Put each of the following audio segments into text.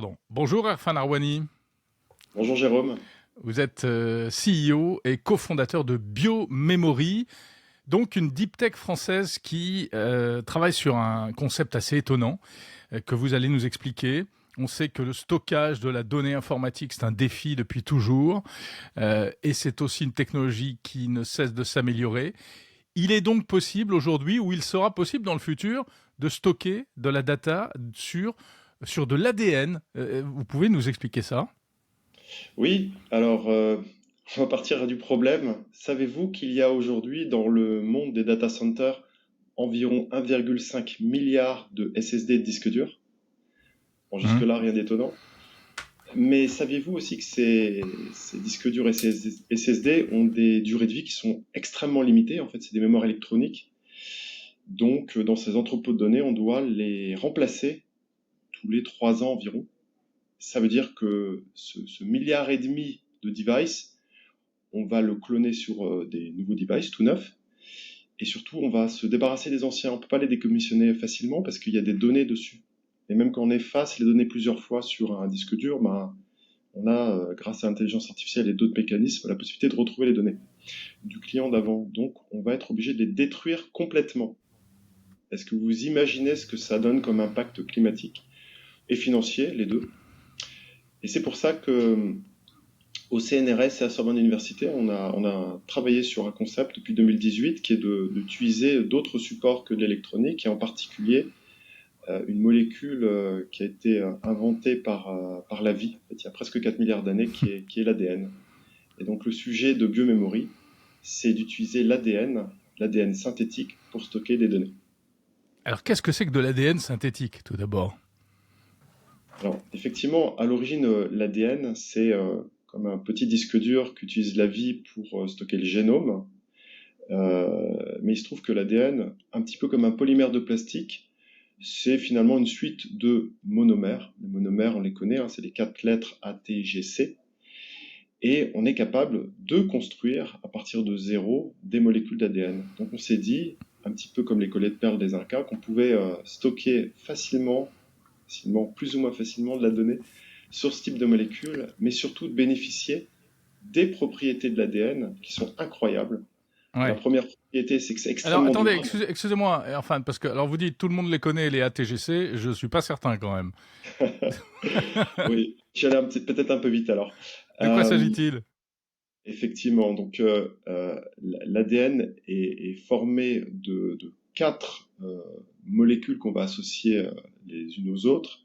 Pardon. Bonjour Erfan Arwani, Bonjour Jérôme. vous êtes CEO et cofondateur de BioMemory, donc une deep tech française qui travaille sur un concept assez étonnant que vous allez nous expliquer. On sait que le stockage de la donnée informatique, c'est un défi depuis toujours et c'est aussi une technologie qui ne cesse de s'améliorer. Il est donc possible aujourd'hui, ou il sera possible dans le futur, de stocker de la data sur de l'ADN. Vous pouvez nous expliquer ça? Oui, alors on va partir du problème. Savez-vous qu'il y a aujourd'hui dans le monde des data centers environ 1,5 milliard de SSD de disques durs? Bon, Hum. jusque-là, rien d'étonnant. Mais saviez-vous aussi que ces disques durs SSD ont des durées de vie qui sont extrêmement limitées? En fait, c'est des mémoires électroniques. Donc, dans ces entrepôts de données, on doit les remplacer tous les 3 ans environ. Ça veut dire que ce milliard et demi de devices, on va le cloner sur des nouveaux devices tout neufs. Et surtout, on va se débarrasser des anciens. On ne peut pas les décommissionner facilement parce qu'il y a des données dessus. Et même quand on efface les données plusieurs fois sur un disque dur, ben, on a, grâce à l'intelligence artificielle et d'autres mécanismes, la possibilité de retrouver les données du client d'avant. Donc, on va être obligé de les détruire complètement. Est-ce que vous imaginez ce que ça donne comme impact climatique et financier, les deux? Et c'est pour ça que au CNRS et à Sorbonne Université, on a travaillé sur un concept depuis 2018 qui est d'utiliser d'autres supports que de l'électronique et en particulier une molécule qui a été inventée par la vie, en fait, il y a presque 4 milliards d'années, qui est l'ADN. Et donc le sujet de biomemory, c'est d'utiliser l'ADN synthétique pour stocker des données. Alors, qu'est-ce que c'est que de l'ADN synthétique, tout d'abord? Alors effectivement, à l'origine, l'ADN, c'est comme un petit disque dur qu'utilise la vie pour stocker le génome. Mais il se trouve que l'ADN, un petit peu comme un polymère de plastique, c'est finalement une suite de monomères. Les monomères, on les connaît, hein, c'est les 4 lettres ATGC. Et on est capable de construire à partir de zéro des molécules d'ADN. Donc on s'est dit, un petit peu comme les collets de perles des Incas, qu'on pouvait stocker facilement, plus ou moins facilement de la donnée sur ce type de molécules, mais surtout de bénéficier des propriétés de l'ADN qui sont incroyables. La Ouais. première propriété, c'est que c'est Alors, extrêmement attendez, durable. excusez-moi, enfin, parce que, alors vous dites, tout le monde les connaît, les ATGC, je suis pas certain quand même. Oui, j'allais peut-être un peu vite alors. De quoi Euh, s'agit-il? Effectivement, donc l'ADN est formé de 4 molécules qu'on va associer les unes aux autres,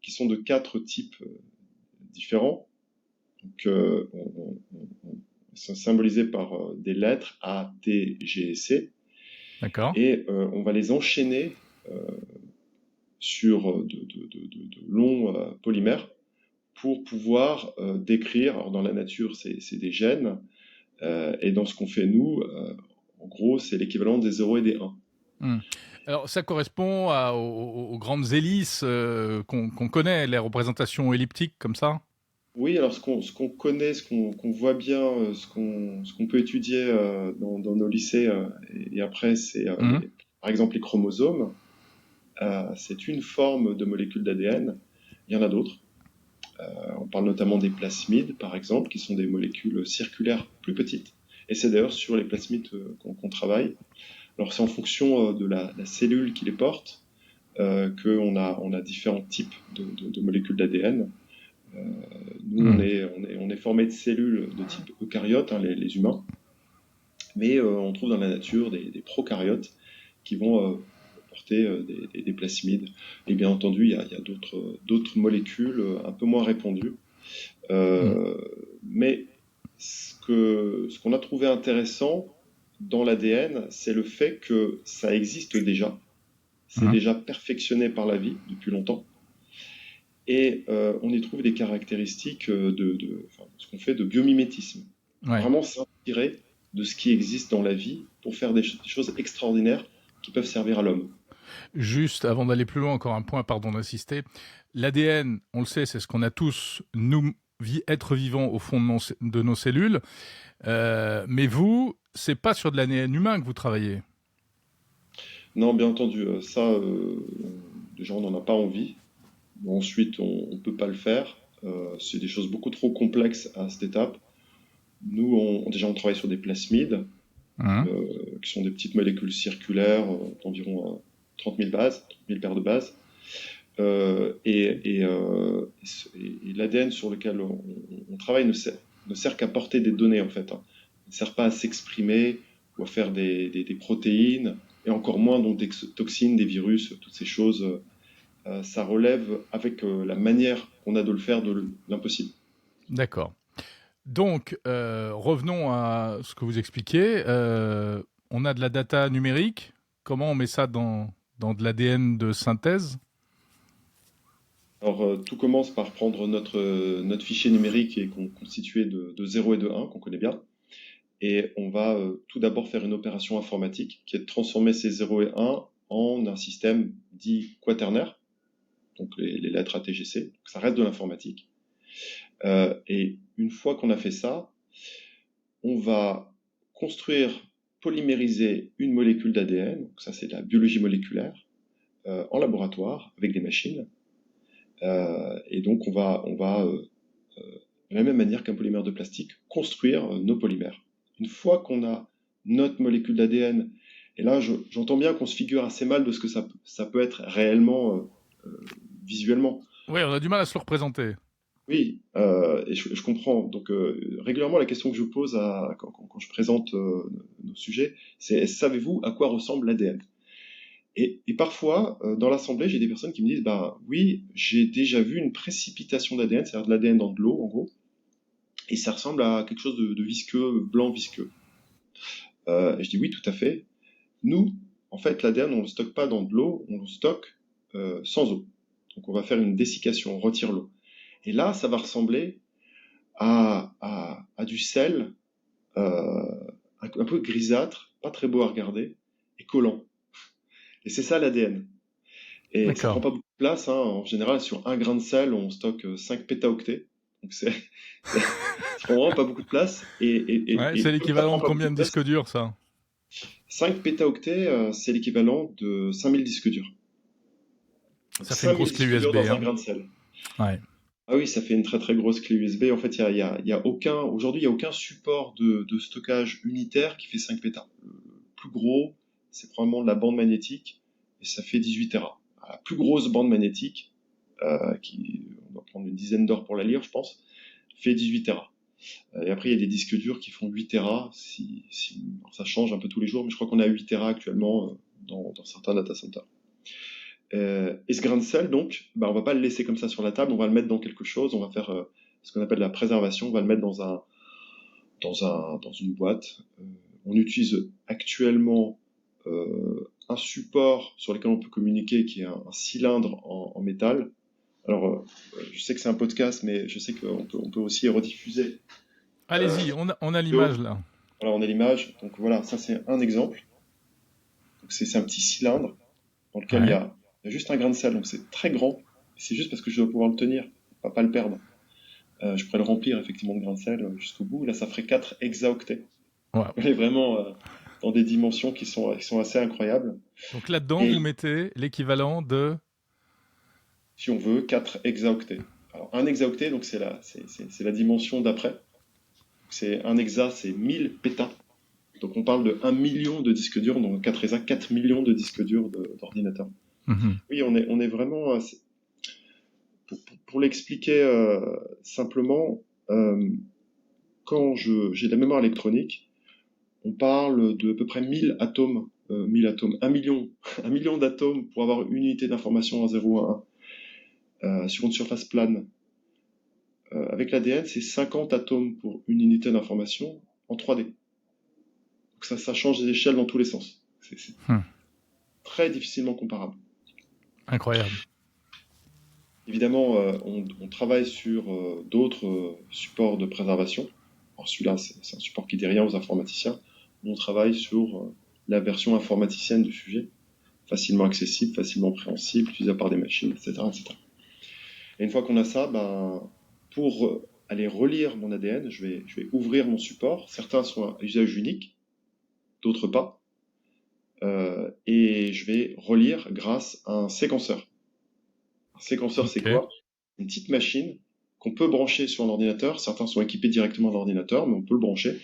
qui sont de 4 types différents. Donc, sont symbolisés par des lettres A, T, G et C, D'accord. et on va les enchaîner sur de longs polymères pour pouvoir décrire, alors dans la nature c'est des gènes, et dans ce qu'on fait nous, en gros c'est l'équivalent des 0 et des 1. Hmm. Alors, ça correspond aux grandes hélices qu'on connaît, les représentations elliptiques comme ça? Oui, alors ce qu'on connaît, qu'on voit bien, ce qu'on peut étudier dans nos lycées, et après c'est Mhm. par exemple les chromosomes. C'est une forme de molécule d'ADN. Il y en a d'autres. On parle notamment des plasmides, par exemple, qui sont des molécules circulaires plus petites. Et c'est d'ailleurs sur les plasmides qu'on travaille. Alors c'est en fonction de la cellule qui les porte qu'on a différents types de molécules d'ADN. Nous, on Hmm. est, on est, on est formé de cellules de type eucaryote, hein, les humains, mais on trouve dans la nature des prokaryotes qui vont porter des plasmides. Et bien entendu, il y a d'autres molécules un peu moins répandues. Hmm. Euh, mais ce qu'on a trouvé intéressant dans l'ADN, c'est le fait que ça existe déjà. C'est Mhm. déjà perfectionné par la vie depuis longtemps. Et on y trouve des caractéristiques enfin, ce qu'on fait de biomimétisme. Ouais. Vraiment s'inspirer de ce qui existe dans la vie pour faire des choses extraordinaires qui peuvent servir à l'homme. Juste avant d'aller plus loin, encore un point, pardon d'insister. L'ADN, on le sait, c'est ce qu'on a tous, nous, êtres vivants au fond de nos cellules. Mais vous, c'est pas sur de l'ADN humain que vous travaillez. Non, bien entendu, ça, déjà on n'en a pas envie. Ensuite, on ne peut pas le faire. C'est des choses beaucoup trop complexes à cette étape. Nous, déjà, on travaille sur des plasmides, Hein. qui sont des petites molécules circulaires d'environ 30 000 bases, 30 000 paires de bases. Et l'ADN sur lequel on travaille ne sert qu'à porter des données, en fait, hein. Il ne sert pas à s'exprimer ou à faire des protéines, et encore moins donc des toxines, des virus, toutes ces choses. Ça relève, avec la manière qu'on a de le faire, de l'impossible. D'accord. Donc, revenons à ce que vous expliquez. On a de la data numérique. Comment on met ça dans de l'ADN de synthèse? Alors, tout commence par prendre notre fichier numérique qui est constitué de 0 et de 1, qu'on connaît bien. Et on va tout d'abord faire une opération informatique qui est de transformer ces 0 et 1 en un système dit quaternaire, donc les lettres ATGC. Donc ça reste de l'informatique. Et une fois qu'on a fait ça, on va construire, polymériser une molécule d'ADN, donc ça c'est de la biologie moléculaire, en laboratoire avec des machines. Et donc on va de la même manière qu'un polymère de plastique, construire nos polymères. Une fois qu'on a notre molécule d'ADN, et là j'entends bien qu'on se figure assez mal de ce que ça peut être réellement visuellement. Oui, on a du mal à se le représenter. Oui, et je comprends. Donc régulièrement la question que je pose quand je présente nos sujets, c'est savez-vous à quoi ressemble l'ADN? Et parfois, dans l'assemblée, j'ai des personnes qui me disent, bah oui, j'ai déjà vu une précipitation d'ADN, c'est-à-dire de l'ADN dans de l'eau, en gros, et ça ressemble à quelque chose de visqueux, blanc visqueux. Et je dis oui, tout à fait. Nous, en fait, l'ADN, on ne le stocke pas dans de l'eau, on le stocke sans eau. Donc on va faire une dessiccation, on retire l'eau. Et là, ça va ressembler à du sel, un peu grisâtre, pas très beau à regarder, et collant. Et c'est ça l'ADN. Et ça prend D'accord. pas beaucoup de place, hein. En général, sur un grain de sel, on stocke 5 pétaoctets. Donc ça prend vraiment pas beaucoup de place. Ouais, Et c'est comme ça l'équivalent prend de pas beaucoup combien de de place, disques durs, ça? 5 pétaoctets, c'est l'équivalent de 5000 disques durs. Donc Ça fait une 5000 grosse clé disques durs USB, dans un hein. grain de sel. Ouais. Ah oui, ça fait une très très grosse clé USB. En fait, il y a aucun, aujourd'hui, il y a aucun support de stockage unitaire qui fait 5 pétas. Le plus gros, c'est probablement de la bande magnétique, et ça fait 18 Tera. La plus grosse bande magnétique, on doit prendre une dizaine d'heures pour la lire, je pense, fait 18 Tera. Et après, il y a des disques durs qui font 8 Tera. Alors ça change un peu tous les jours, mais je crois qu'on a 8 Tera actuellement dans certains data centers. Et ce grain de sel, donc, bah, on va pas le laisser comme ça sur la table, on va le mettre dans quelque chose, on va faire ce qu'on appelle la préservation, on va le mettre dans une boîte. On utilise actuellement un support sur lequel on peut communiquer, qui est un cylindre en métal. Alors, je sais que c'est un podcast, mais je sais on peut aussi rediffuser. Allez-y, on a Vidéo. l'image, là. Voilà, on a l'image. Donc voilà, ça c'est un exemple. Donc c'est un petit cylindre dans lequel Ouais. il y a juste un grain de sel, donc c'est très grand. C'est juste parce que je dois pouvoir le tenir, pas le perdre. Je pourrais le remplir effectivement de grains de sel jusqu'au bout. Là, ça ferait 4 hexaoctets. Wow. On est vraiment dans des dimensions qui sont assez incroyables. Donc là-dedans, Et vous mettez l'équivalent de... si on veut, 4 hexaoctets. Alors, un hexaoctet, donc c'est la dimension d'après. C'est un hexa, c'est 1000 pétas. Donc on parle de 1 million de disques durs, donc 4 hexa, 4 millions de disques durs d'ordinateurs. Mhm. Oui, on est vraiment. Pour l'expliquer simplement, quand j'ai de la mémoire électronique, on parle de à peu près 1000 atomes, 1000 atomes, 1 million, 1 million d'atomes pour avoir une unité d'information en 0 à 1 sur une surface plane. Avec l'ADN, c'est 50 atomes pour une unité d'information en 3D. Donc ça change les échelles dans tous les sens. C'est Hmm. très difficilement comparable. Incroyable. Évidemment, on travaille sur d'autres supports de préservation. Alors celui-là, c'est un support qui dit rien aux informaticiens. On travaille sur la version informaticienne du sujet, facilement accessible, facilement préhensible, utilisable par des machines, etc., etc. Et une fois qu'on a ça, ben, pour aller relire mon ADN, je vais ouvrir mon support. Certains sont à usage unique, d'autres pas. Et je vais relire grâce à un séquenceur. Un séquenceur, c'est Ok. quoi? Une petite machine qu'on peut brancher sur un ordinateur. Certains sont équipés directement d'ordinateur, mais on peut le brancher.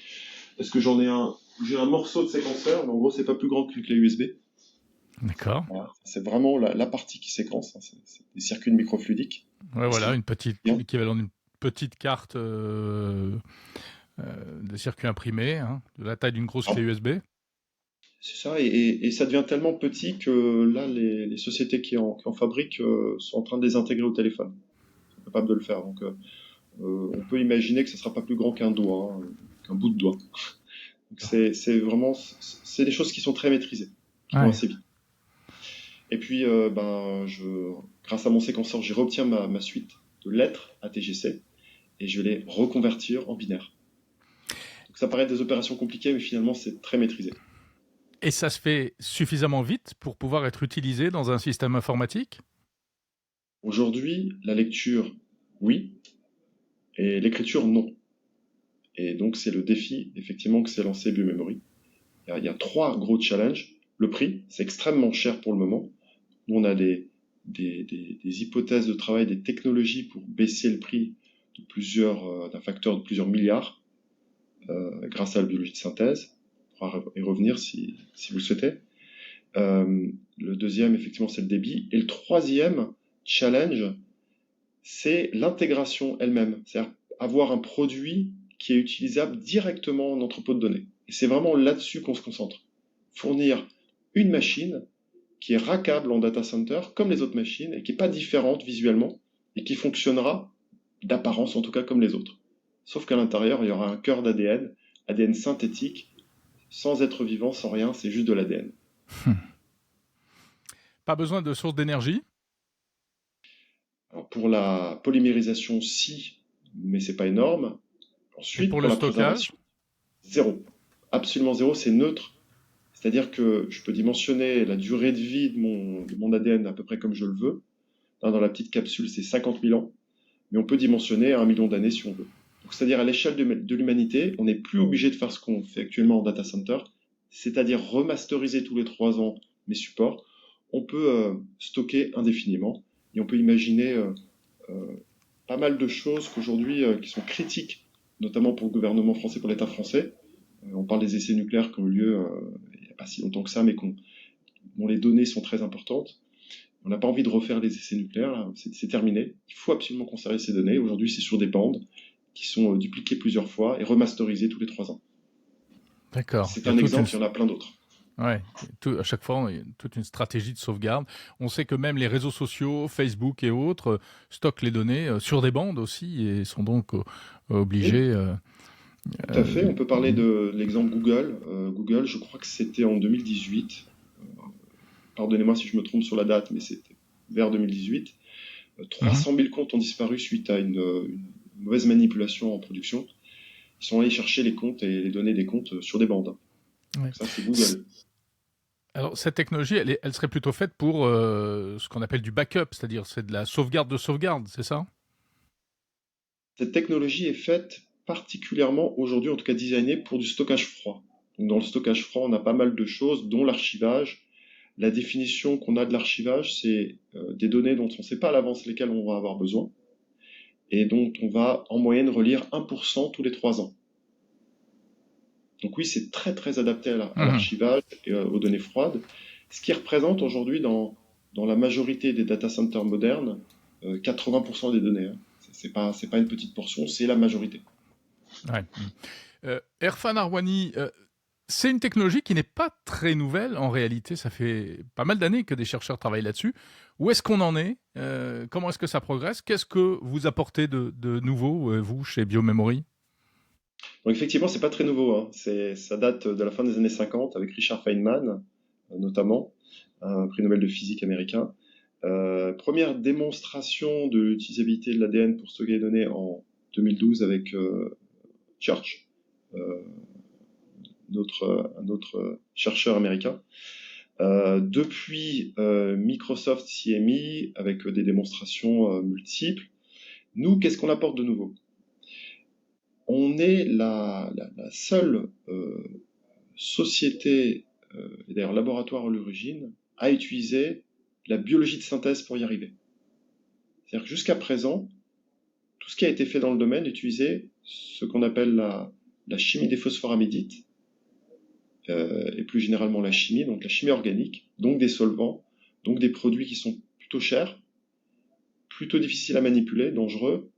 Est-ce que j'ai un morceau de séquenceur, mais en gros, c'est pas plus grand qu'une clé USB. D'accord. Voilà. C'est vraiment la partie qui séquence, hein. C'est des circuits de microfluidiques. Ouais, Et voilà, c'est bien. l'équivalent d'une petite carte de circuit imprimé, hein, de la taille d'une grosse Ah, clé USB. c'est ça, et ça devient tellement petit que là, les sociétés qui en fabriquent sont en train de les intégrer au téléphone. Ils sont capables de le faire. Donc, on peut imaginer que ce sera pas plus grand qu'un doigt, hein, qu'un bout de doigt. Donc, c'est vraiment, c'est des choses qui sont très maîtrisées, qui vont Ouais. assez vite. Et puis, grâce à mon séquenceur, j'ai réobtiens ma suite de lettres ATGC et je vais les reconvertir en binaire. Donc, ça paraît des opérations compliquées, mais finalement, c'est très maîtrisé. Et ça se fait suffisamment vite pour pouvoir être utilisé dans un système informatique? Aujourd'hui, la lecture, oui, et l'écriture, non. Et donc, c'est le défi, effectivement, que s'est lancé Biomemory. Il y a 3 gros challenges. Le prix, c'est extrêmement cher pour le moment. Nous, on a des hypothèses de travail, des technologies pour baisser le prix d'un facteur de plusieurs milliards grâce à la biologie de synthèse. On pourra y revenir si vous le souhaitez. Le deuxième, effectivement, c'est le débit. Et le troisième challenge, c'est l'intégration elle-même. C'est-à-dire avoir un produit qui est utilisable directement en entrepôt de données. Et c'est vraiment là-dessus qu'on se concentre. Fournir une machine qui est rackable en data center comme les autres machines et qui n'est pas différente visuellement et qui fonctionnera d'apparence en tout cas comme les autres. Sauf qu'à l'intérieur, il y aura un cœur d'ADN, ADN synthétique, sans être vivant, sans rien, c'est juste de l'ADN. Pas besoin de source d'énergie? Alors pour la polymérisation, si, mais c'est pas énorme. Et Ensuite, pour pour le la stockage? préservation, zéro. Absolument zéro, c'est neutre. C'est-à-dire que je peux dimensionner la durée de vie de mon ADN à peu près comme je le veux. Là, dans la petite capsule, c'est 50 000 ans. Mais on peut dimensionner à 1 million d'années si on veut. C'est-à-dire à l'échelle de l'humanité, on n'est plus obligé de faire ce qu'on fait actuellement en data center, c'est-à-dire remasteriser tous les 3 ans mes supports. On peut stocker indéfiniment et on peut imaginer euh, pas mal de choses qu'aujourd'hui qui sont critiques, notamment pour le gouvernement français, pour l'État français. On parle des essais nucléaires qui ont eu lieu il n'y a pas si longtemps que ça, mais dont les données sont très importantes. On n'a pas envie de refaire les essais nucléaires, c'est terminé. Il faut absolument conserver ces données. Aujourd'hui, c'est sur des bandes qui sont dupliquées plusieurs fois et remasterisées tous les 3 ans. D'accord. C'est Il y a un exemple, il y en a plein d'autres. Ouais, à chaque fois, il y a toute une stratégie de sauvegarde. On sait que même les réseaux sociaux, Facebook et autres, stockent les données sur des bandes aussi et sont donc Oui, obligés. tout à fait. On peut parler Mhm. de l'exemple Google. Google, je crois que c'était en 2018. Pardonnez-moi si je me trompe sur la date, mais c'était vers 2018. 300 000 comptes ont disparu suite à une mauvaise manipulation en production. Ils sont allés chercher les comptes et les données des comptes sur des bandes. Ouais. Ça, c'est Google. Alors, cette technologie, elle serait plutôt faite pour ce qu'on appelle du backup, c'est-à-dire c'est de la sauvegarde, c'est ça? Cette technologie est faite particulièrement aujourd'hui, en tout cas designée pour du stockage froid. Donc dans le stockage froid, on a pas mal de choses, dont l'archivage. La définition qu'on a de l'archivage, c'est des données dont on ne sait pas à l'avance lesquelles on va avoir besoin et dont on va en moyenne relire 1% tous les 3 ans. Donc oui, c'est très très adapté à Mhm. l'archivage et aux données froides, ce qui représente aujourd'hui dans la majorité des data centers modernes 80% des données, hein. C'est pas une petite portion, c'est la majorité. Ouais. Erfan Arwani, c'est une technologie qui n'est pas très nouvelle en réalité. Ça fait pas mal d'années que des chercheurs travaillent là-dessus. Où est-ce qu'on en est? Comment est-ce que ça progresse? Qu'est-ce que vous apportez de nouveau, vous, chez Biomemory? Donc effectivement, c'est pas très nouveau, hein. Ça date de la fin des années 50 avec Richard Feynman, notamment, un prix Nobel de physique américain. Première démonstration de l'utilisabilité de l'ADN pour stocker les données en 2012 avec Church, euh, un autre chercheur américain. Depuis, Microsoft s'y est mis avec des démonstrations multiples. Nous, qu'est-ce qu'on apporte de nouveau? On est la seule société, et d'ailleurs laboratoire à l'origine, à utiliser la biologie de synthèse pour y arriver. C'est-à-dire que jusqu'à présent, tout ce qui a été fait dans le domaine utilisait ce qu'on appelle la chimie des phosphoramidites, et plus généralement la chimie, donc la chimie organique, donc des solvants, donc des produits qui sont plutôt chers, plutôt difficiles à manipuler, dangereux,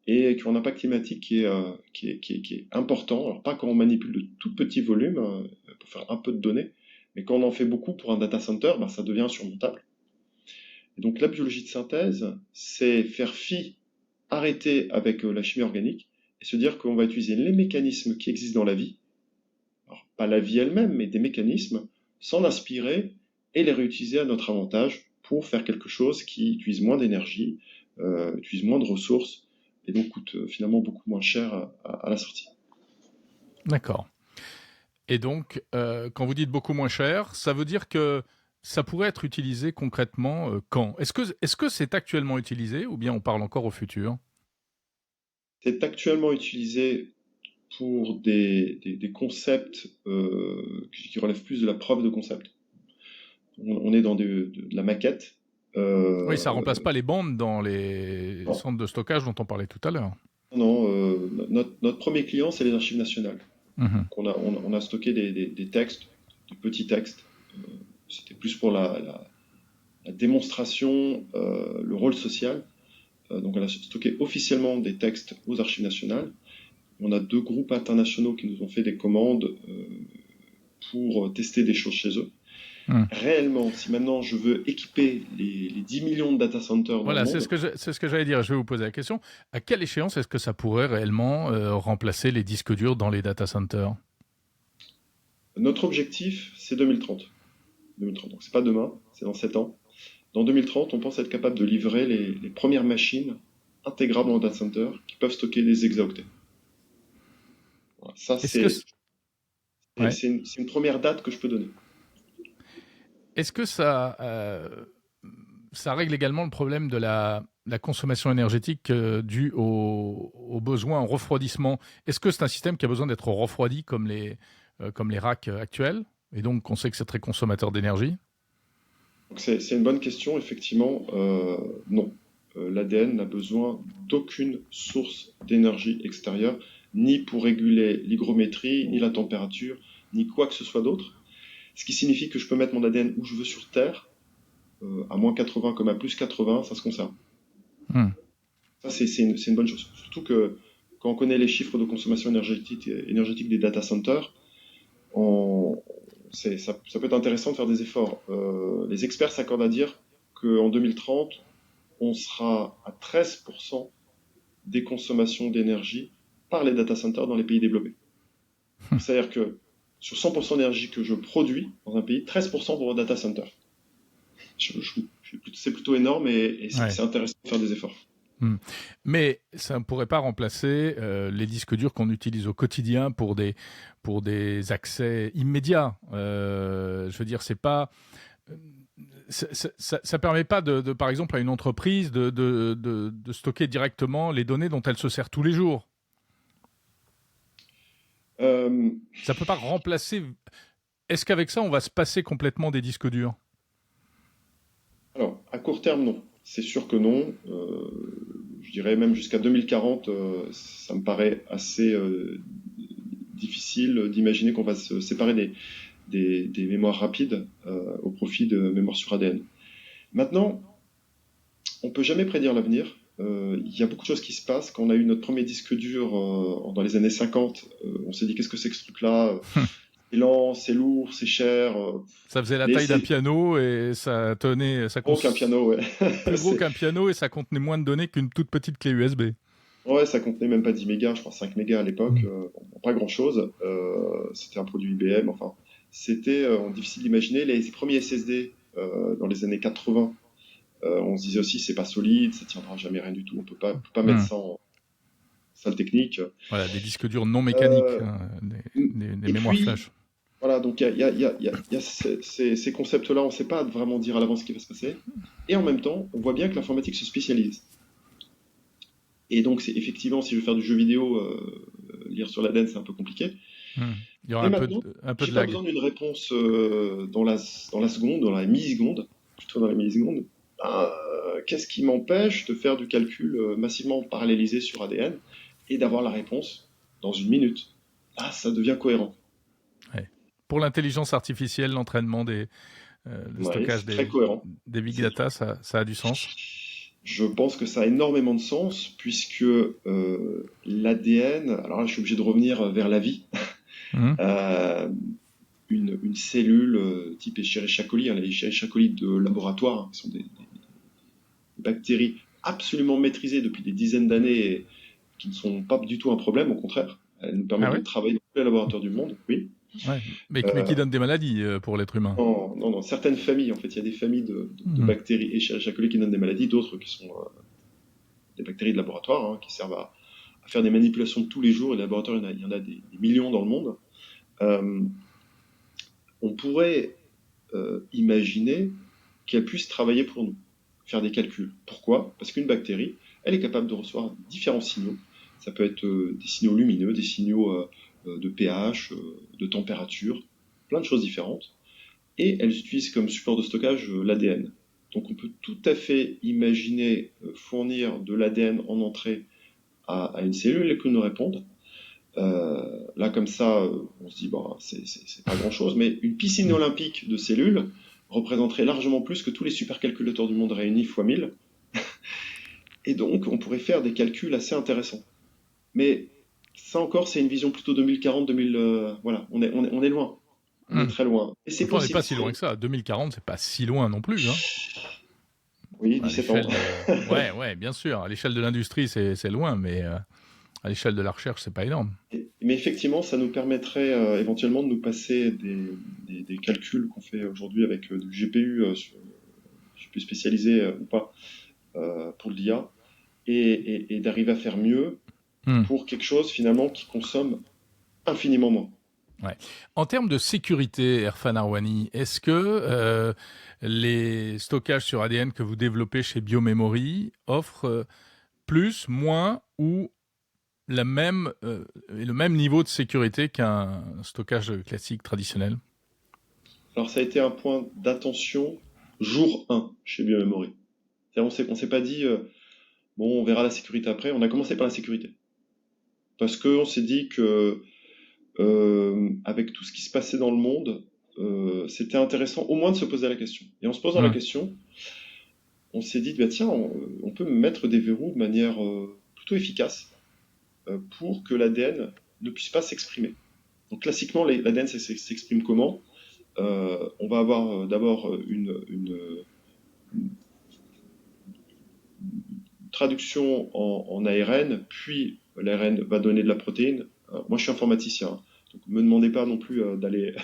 et qui ont un impact climatique qui est important. Alors pas quand on manipule de tout petits volumes, pour faire un peu de données, mais quand on en fait beaucoup pour un data center, ça devient insurmontable. Et donc la biologie de synthèse, c'est faire fi, arrêter avec la chimie organique, et se dire qu'on va utiliser les mécanismes qui existent dans la vie, alors pas la vie elle-même, mais des mécanismes, s'en inspirer et les réutiliser à notre avantage pour faire quelque chose qui utilise moins d'énergie, utilise moins de ressources, et donc coûte finalement beaucoup moins cher à la sortie. D'accord. Et donc, quand vous dites beaucoup moins cher, ça veut dire que ça pourrait être utilisé concrètement quand? Est-ce que c'est actuellement utilisé ou bien on parle encore au futur? C'est actuellement utilisé pour des concepts qui relèvent plus de la preuve de concept. On est dans de la maquette. Oui, ça remplace pas les bandes dans les Non, centres de stockage dont on parlait tout à l'heure. non, notre premier client, c'est les archives nationales. Mhm. Donc on a stocké des textes, des petits textes. C'était plus pour la démonstration, le rôle social. Donc on a stocké officiellement des textes aux archives nationales. On a 2 groupes internationaux qui nous ont fait des commandes pour tester des choses chez eux. Réellement, si maintenant je veux équiper les 10 millions de data centers dans le Voilà, monde, c'est ce que j'allais dire. Je vais vous poser la question. À quelle échéance est-ce que ça pourrait réellement remplacer les disques durs dans les data centers? notre objectif, c'est 2030. 2030. Donc c'est pas demain, c'est dans 7 ans. Dans 2030, on pense être capable de livrer les premières machines intégrables dans le data center qui peuvent stocker des exaoctets. Voilà, ça, Est-ce que, ouais. c'est une première date que je peux donner. Est-ce que ça règle également le problème de la consommation énergétique due aux besoins en refroidissement? Est-ce que c'est un système qui a besoin d'être refroidi comme les racks actuels? Et donc, on sait que c'est très consommateur d'énergie. Donc c'est une bonne question, effectivement. Non. L'ADN n'a besoin d'aucune source d'énergie extérieure, ni pour réguler l'hygrométrie, ni la température, ni quoi que ce soit d'autre. Ce qui signifie que je peux mettre mon ADN où je veux sur Terre, à moins 80 comme à plus 80, ça se conserve. Ça, c'est une bonne chose. Surtout que quand on connaît les chiffres de consommation énergétique des data centers, ça peut être intéressant de faire des efforts. Les experts s'accordent à dire qu'en 2030, on sera à 13% des consommations d'énergie par les data centers dans les pays développés. C'est-à-dire que sur 100% d'énergie que je produis dans un pays, 13% pour un data center. C'est plutôt énorme et c'est intéressant de faire des efforts. Mais ça ne pourrait pas remplacer les disques durs qu'on utilise au quotidien pour des accès immédiats. Je veux dire, c'est pas... Ça permet pas par exemple à une entreprise de stocker directement les données dont elle se sert tous les jours. Ça peut pas remplacer. Est-ce qu'avec ça on va se passer complètement des disques durs? Alors, à court terme, non. C'est sûr que non. Je dirais même jusqu'à 2040, ça me paraît assez difficile d'imaginer qu'on va se séparer des mémoires rapides au profit de mémoire sur ADN. Maintenant, on peut jamais prédire l'avenir. Il y a beaucoup de choses qui se passent. Quand on a eu notre premier disque dur dans les années 50, on s'est dit qu'est-ce que c'est que ce truc-là? C'est lent, c'est lourd, c'est cher. Ça faisait la taille d'un piano et ça tenait... Plus gros qu'un piano, ouais. Plus gros qu'un piano et ça contenait moins de données qu'une toute petite clé USB. Ouais, ça contenait même pas 10 mégas, je crois 5 mégas à l'époque. Pas grand-chose. C'était un produit IBM, enfin... C'était difficile d'imaginer. Les premiers SSD dans les années 80, on se disait aussi c'est pas solide, ça tiendra jamais rien du tout, on peut pas mettre ça en salle technique. Voilà, des disques durs non mécaniques, des mémoires flash. Voilà, donc il y a ces concepts-là, on ne sait pas vraiment dire à l'avance ce qui va se passer. Et en même temps, on voit bien que l'informatique se spécialise. Et donc, c'est effectivement, si je veux faire du jeu vidéo, lire sur l'ADN, c'est un peu compliqué. Il y aura un peu de lag. J'ai pas besoin d'une réponse dans la seconde, dans la milliseconde, plutôt dans la milliseconde. qu'est-ce qui m'empêche de faire du calcul massivement parallélisé sur ADN et d'avoir la réponse dans une minute? Là, ça devient cohérent. Ouais. Pour l'intelligence artificielle, l'entraînement le Oui, stockage c'est très cohérent. des big C'est- data, ça a du sens. Je pense que ça a énormément de sens puisque l'ADN, alors là je suis obligé de revenir vers la vie, Mhm. euh, une cellule type Escherichia coli, les Escherichia coli de laboratoire, qui sont des bactéries absolument maîtrisées depuis des dizaines d'années et qui ne sont pas du tout un problème, au contraire. Elles nous Ah permettent de oui. travailler dans tous les laboratoires du monde, oui. Ouais. Mais qui Euh, donnent des maladies pour l'être humain. non, certaines familles, en fait, il y a des familles de Mhm. bactéries Escherichia coli qui donnent des maladies, d'autres qui sont des bactéries de laboratoire, qui servent à faire des manipulations de tous les jours. Et les laboratoires, il y en a des millions dans le monde. Euh, on pourrait imaginer qu'elle puisse travailler pour nous, faire des calculs. Pourquoi? Parce qu'une bactérie, elle est capable de recevoir différents signaux. Ça peut être des signaux lumineux, des signaux de pH, de température, plein de choses différentes. Et elle utilise comme support de stockage l'ADN. Donc on peut tout à fait imaginer fournir de l'ADN en entrée à une cellule et qu'elle nous réponde. Là, comme ça, on se dit, bon, c'est pas grand-chose, mais une piscine Mhm. olympique de cellules représenterait largement plus que tous les supercalculateurs du monde réunis fois 1000. Et donc, on pourrait faire des calculs assez intéressants. Mais ça encore, c'est une vision plutôt 2040, 2000. Voilà, on est loin. On est Mhm. très loin. Et c'est Enfin, on n'est possible. pas si loin que ça. 2040, c'est pas si loin non plus. Hein. Oui, À 17 ans. l'échelle de... Ouais, bien sûr. À l'échelle de l'industrie, c'est loin, mais à l'échelle de la recherche, c'est pas énorme. Mais effectivement, ça nous permettrait éventuellement de nous passer des calculs qu'on fait aujourd'hui avec du GPU, GPU spécialisé ou pas, pour l'IA, et d'arriver à faire mieux Mhm. pour quelque chose finalement qui consomme infiniment moins. Ouais. En termes de sécurité, Erfan Arwani, est-ce que les stockages sur ADN que vous développez chez Biomemory offrent plus, moins ou le même niveau de sécurité qu'un stockage classique traditionnel? Alors ça a été un point d'attention jour 1 chez Biomemory. On s'est pas dit, bon, on verra la sécurité après, on a commencé par la sécurité. Parce qu'on s'est dit que avec tout ce qui se passait dans le monde, c'était intéressant au moins de se poser la question. Et en se posant la Hum. question, on s'est dit, bah, tiens, on peut mettre des verrous de manière plutôt efficace pour que l'ADN ne puisse pas s'exprimer. Donc classiquement, l'ADN s'exprime comment? On va avoir d'abord une traduction en ARN, puis l'ARN va donner de la protéine. Moi, je suis informaticien, donc ne me demandez pas non plus d'aller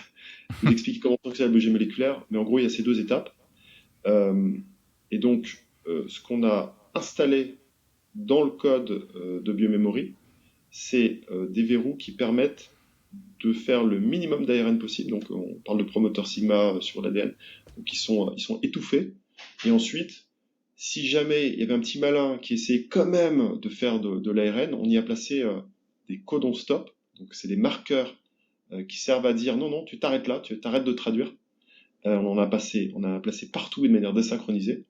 vous expliquer comment fonctionne la biologie moléculaire, mais en gros, il y a ces deux étapes. Euh, et donc, ce qu'on a installé dans le code de Biomemory, c'est des verrous qui permettent de faire le minimum d'ARN possible. Donc, on parle de promoteurs sigma sur l'ADN. Donc, ils sont étouffés. Et ensuite, si jamais il y avait un petit malin qui essayait quand même de faire de l'ARN, on y a placé des codons stop. Donc, c'est des marqueurs qui servent à dire non, non, tu t'arrêtes là, tu t'arrêtes de traduire. On a placé partout et de manière désynchronisée.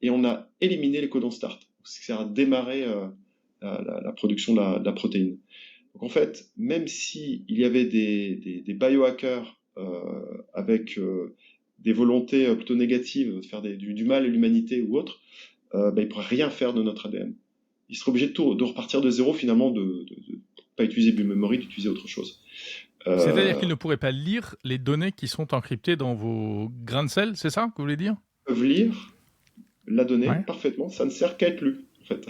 Et on a éliminé les codons start. Ce qui sert à démarrer la production de la protéine. Donc en fait, même si il y avait des biohackers avec des volontés plutôt négatives de faire du mal à l'humanité ou autre, bah, ils ne pourraient rien faire de notre ADN. Ils seraient obligés de repartir de zéro finalement, de pas utiliser Biomemory, d'utiliser autre chose. C'est-à-dire Euh, qu'ils ne pourraient pas lire les données qui sont encryptées dans vos grains de sel, c'est ça que vous voulez dire? Peuvent lire la donnée Ouais. parfaitement, ça ne sert qu'à être lu en fait.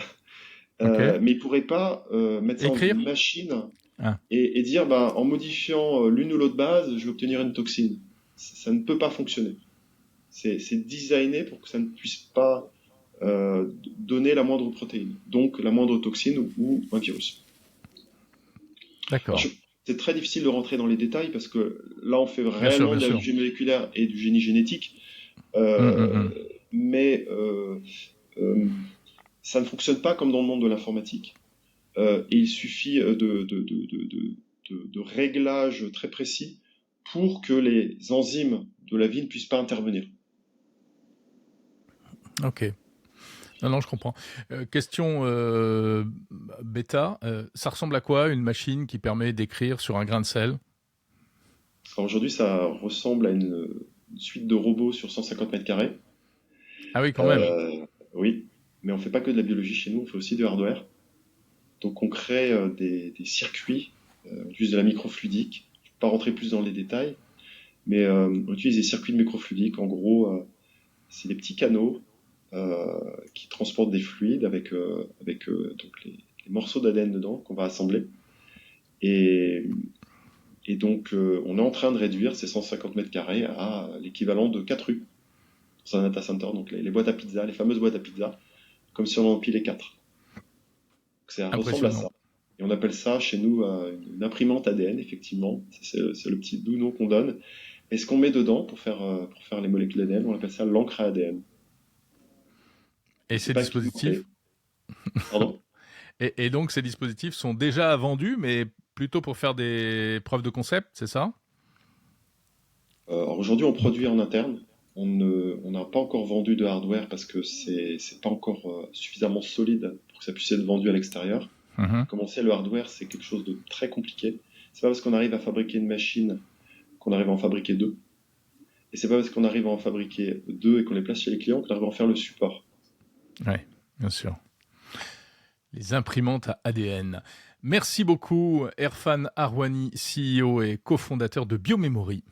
Ok. Mais ils ne pourraient pas mettre ça dans Écrire? une machine Ah, et dire bah, en modifiant l'une ou l'autre base, je vais obtenir une toxine. Ça ne peut pas fonctionner. C'est designé pour que ça ne puisse pas donner la moindre protéine, donc la moindre toxine ou un virus. Alors, d'accord. c'est très difficile de rentrer dans les détails parce que là, on fait Bien sûr, réellement bien de la sûr. biologie moléculaire et du génie génétique, Hum, hum, euh, hum. mais euh, ça ne fonctionne pas comme dans le monde de l'informatique. Et il suffit de réglages très précis pour que les enzymes de la vie ne puissent pas intervenir. Ok. Non, non, je comprends. Question bêta, ça ressemble à quoi une machine qui permet d'écrire sur un grain de sel? Alors aujourd'hui, ça ressemble à une suite de robots sur 150 mètres carrés. Ah oui, quand même. Oui, mais on fait pas que de la biologie chez nous, on fait aussi du hardware. Donc on crée des circuits, on utilise de la microfluidique. Je ne vais pas rentrer plus dans les détails, mais on utilise des circuits de microfluidique. En gros, c'est des petits canaux qui transportent des fluides avec donc les morceaux d'ADN dedans qu'on va assembler. Et, et donc on est en train de réduire ces 150 mètres carrés à l'équivalent de 4 rues dans un data center, donc les boîtes à pizza, les fameuses boîtes à pizza, comme si on en empilait 4. Donc ça ressemble à Impressionnant. ça. Et on appelle ça chez nous une imprimante ADN, effectivement. C'est le petit doux nom qu'on donne. Et ce qu'on met dedans pour faire les molécules ADN, on appelle ça l'encre à ADN. Et C'est ces pas pigmenté. dispositifs, Pardon? et donc ces dispositifs sont déjà vendus, mais plutôt pour faire des preuves de concept, c'est ça? Alors aujourd'hui, on produit en interne. On n'a pas encore vendu de hardware parce que c'est pas encore suffisamment solide pour que ça puisse être vendu à l'extérieur. Mhm. Comme on sait, le hardware, c'est quelque chose de très compliqué. C'est pas parce qu'on arrive à fabriquer une machine qu'on arrive à en fabriquer deux. Et c'est pas parce qu'on arrive à en fabriquer deux et qu'on les place chez les clients qu'on arrive à en faire le support. Oui, bien sûr. Les imprimantes à ADN. Merci beaucoup, Erfan Arwani, CEO et cofondateur de Biomemory.